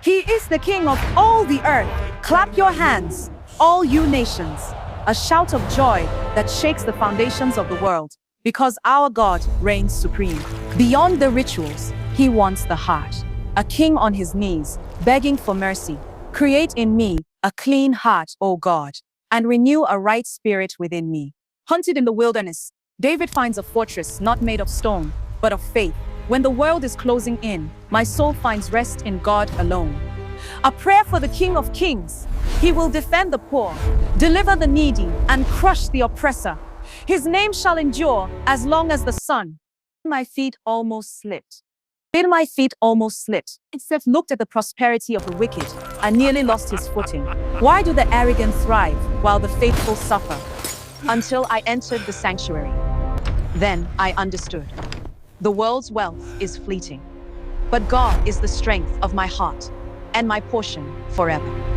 He is the King of all the earth. Clap your hands, all you nations. A shout of joy that shakes the foundations of the world, because our God reigns supreme. Beyond the rituals, He wants the heart. A king on his knees, begging for mercy. Create in me a clean heart, O God, and renew a right spirit within me. Hunted in the wilderness, David finds a fortress not made of stone, but of faith. When the world is closing in, my soul finds rest in God alone. A prayer for the King of Kings. He will defend the poor, deliver the needy, and crush the oppressor. His name shall endure as long as the sun. My feet almost slipped. My feet almost slipped. Asaph looked at the prosperity of the wicked and nearly lost his footing. Why do the arrogant thrive while the faithful suffer? Until I entered the sanctuary. Then I understood. The world's wealth is fleeting, but God is the strength of my heart and my portion forever.